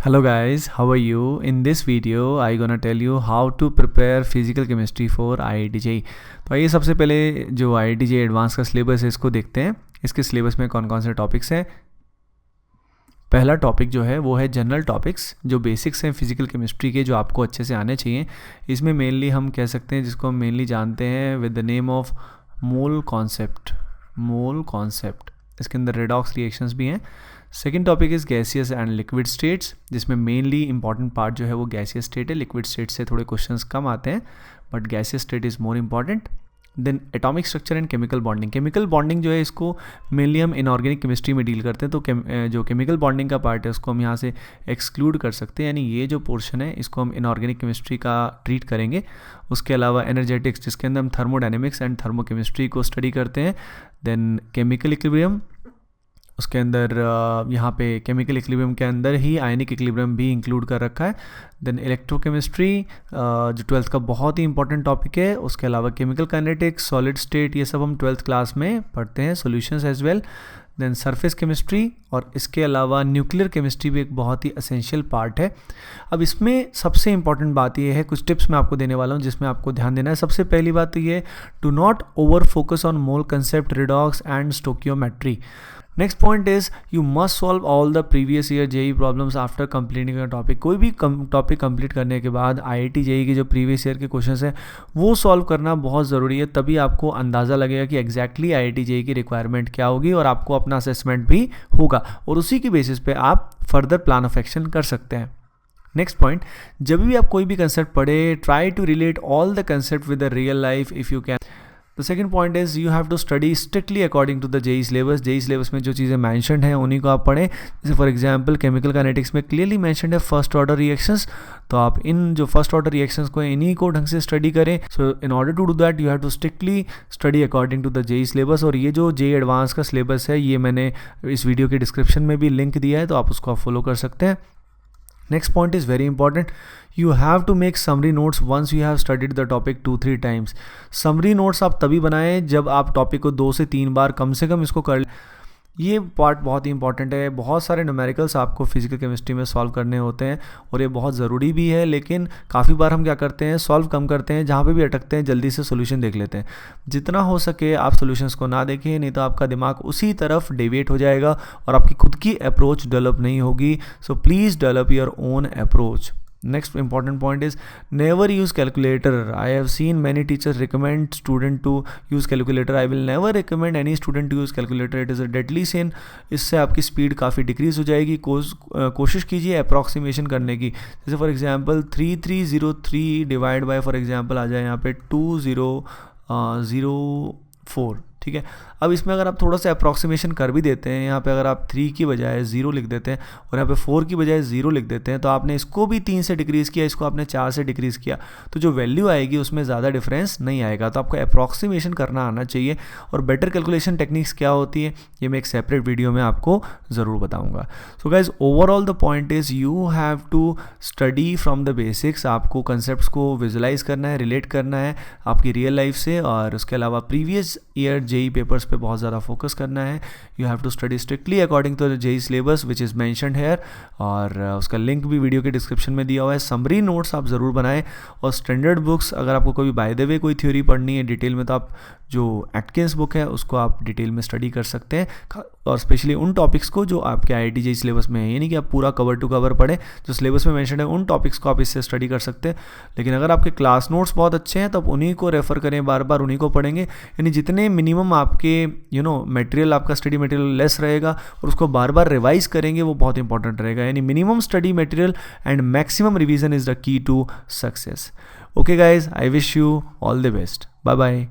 Hello guys, how are you? In this video, I gonna tell you how to prepare physical chemistry for IIT JEE। तो आइए सबसे पहले जो IIT JEE advance का syllabus है इसको देखते हैं। इसके सिलेबस में कौन कौन से टॉपिक्स हैं। पहला टॉपिक जो है वो है जनरल टॉपिक्स, जो बेसिक्स हैं फिजिकल केमिस्ट्री के, जो आपको अच्छे से आने चाहिए। इसमें मेनली हम कह सकते हैं, जिसको हम मेनली जानते हैं with the name of mole concept. इसके अंदर रेडॉक्स रिएक्शंस भी हैं। Second topic is gaseous and liquid states, जिसमें मेनली इंपॉर्टेंट पार्ट जो है वो गैसियस स्टेट है। लिक्विड स्टेट से थोड़े क्वेश्चंस कम आते हैं, but gaseous state is more important. Then atomic structure and chemical bonding जो है इसको मेनली हम इनऑर्गेनिक केमिस्ट्री में डील करते हैं। तो जो केमिकल बॉन्डिंग का पार्ट है उसको हम यहाँ से एक्सक्लूड कर सकते हैं, यानी ये जो पोर्शन है इसको हम इनऑर्गेनिक केमिस्ट्री का ट्रीट करेंगे। उसके अलावा एनर्जेटिक्स, जिसके अंदर हम थर्मोडायनेमिक्स एंड थर्मोकेमिस्ट्री को स्टडी करते हैं। देन केमिकल इक्विलिब्रियम, उसके अंदर यहाँ पे केमिकल इक्विलिब्रियम के अंदर ही आयनिक इक्विलिब्रियम भी इंक्लूड कर रखा है। देन इलेक्ट्रोकेमिस्ट्री जो 12th का बहुत ही इंपॉर्टेंट टॉपिक है। उसके अलावा केमिकल काइनेटिक्स, सॉलिड स्टेट, ये सब हम 12th क्लास में पढ़ते हैं। Solutions as well. Then surface chemistry, और इसके अलावा न्यूक्लियर केमिस्ट्री भी एक बहुत ही एसेंशियल पार्ट है। अब इसमें सबसे इंपॉर्टेंट बात ये है, कुछ टिप्स मैं आपको देने वाला हूँ जिसमें आपको ध्यान देना है। सबसे पहली बात तो ये, do not over focus on mole concept, redox and stoichiometry. Next point is you must solve all the previous year JEE problems after completing a topic. कोई भी टॉपिक कंप्लीट करने के बाद IIT जेई के जो प्रीवियस ईयर के questions हैं वो सॉल्व करना बहुत ज़रूरी है। तभी आपको अंदाज़ा लगेगा कि एग्जैक्टली IIT जेई की रिक्वायरमेंट क्या होगी, और आपको अपना असेसमेंट भी होगा, और उसी की बेसिस पे आप फर्दर प्लान ऑफ एक्शन कर सकते हैं। नेक्स्ट पॉइंट, जब भी आप कोई भी कंसेप्ट पढ़े, try to relate all the concept with the real life if you can. The second point is you have to study strictly according to the JEE syllabus. JEE syllabus में जो चीज़ें mentioned हैं उन्हीं को आप पढ़ें। जैसे फॉर एग्जांपल केमिकल काइनेटिक्स में क्लियरली मैंशनड है फर्स्ट ऑर्डर रिएक्शंस, तो आप इन जो फर्स्ट ऑर्डर रिएक्शंस को इन्हीं को ढंग से स्टडी करें। So in order to do that you have to strictly study according to the JEE syllabus. और ये जो जेई एडवांस का सिलेबस है ये मैंने इस वीडियो के डिस्क्रिप्शन में भी लिंक दिया है, तो आप उसको फॉलो कर सकते हैं। Next point is very important. You have to make summary notes once you have studied the topic 2-3 times. Summary notes आप तभी बनाएं जब आप टॉपिक को 2 से 3 बार कम से कम इसको कर। ये पार्ट बहुत ही इंपॉर्टेंट है। बहुत सारे न्यूमेरिकल्स आपको फिजिकल केमिस्ट्री में सॉल्व करने होते हैं और ये बहुत ज़रूरी भी है, लेकिन काफ़ी बार हम क्या करते हैं, सॉल्व कम करते हैं, जहाँ पे भी अटकते हैं जल्दी से सोल्यूशन देख लेते हैं। जितना हो सके आप सोल्यूशंस को ना देखें, नहीं तो आपका दिमाग उसी तरफ डेविएट हो जाएगा और आपकी खुद की अप्रोच डेवलप नहीं होगी। So please develop your own approach. Next important point is never use calculator. I have seen many teachers recommend student to use calculator. I will never recommend any student to use calculator. It is a deadly sin. इससे आपकी speed काफ़ी decrease हो जाएगी। कोशिश कीजिए approximation करने की। जैसे for example 3303 divide by for example आ जाए यहाँ पे 2004, ठीक है। अब इसमें अगर आप थोड़ा सा अप्रॉक्सीमेशन कर भी देते हैं, यहाँ पे अगर आप 3 की बजाय 0 लिख देते हैं और यहाँ पे 4 की बजाय 0 लिख देते हैं, तो आपने इसको भी 3 से डिक्रीज़ किया, इसको आपने 4 से डिक्रीज़ किया, तो जो वैल्यू आएगी उसमें ज़्यादा डिफरेंस नहीं आएगा। तो आपको अप्रॉक्सीमेशन करना आना चाहिए। और बेटर कैलकुलेशन टेक्निक्स क्या होती है ये मैं एक सेपरेट वीडियो में आपको ज़रूर बताऊँगा। So guys, overall the point is you have to study from the basics. आपको कंसेप्ट को विजुलाइज करना है, रिलेट करना है आपकी रियल लाइफ से, और उसके अलावा प्रीवियस ईयर जेई पेपर्स पे बहुत ज़्यादा फोकस करना है। You have to study strictly according to the JEE syllabus which is mentioned here, और उसका लिंक भी वीडियो के डिस्क्रिप्शन में दिया हुआ है। समरी नोट्स आप ज़रूर बनाएं, और स्टैंडर्ड बुक्स अगर आपको कोई बाय द वे कोई थ्योरी पढ़नी है डिटेल में, तो आप जो एटकिंस बुक है उसको आप डिटेल में स्टडी कर सकते हैं, और स्पेशली उन टॉपिक्स को जो आपके IIT जेई सिलेबस में है। ये नहीं कि आप पूरा कवर टू कवर पढ़ें, जो सिलेबस में मेंशन है उन टॉपिक्स को आप इससे स्टडी कर सकते हैं। लेकिन अगर आपके क्लास नोट्स बहुत अच्छे हैं तो आप उन्हीं को रेफ़र करें, बार बार उन्हीं को पढ़ेंगे। यानी जितने मिनिमम आपके मटेरियल, आपका स्टडी मटेरियल लेस रहेगा और उसको बार बार रिवाइज करेंगे, वो बहुत इंपॉर्टेंट रहेगा। यानी minimum study material and maximum revision is the key to success. Okay guys, I wish you all the best. Bye bye.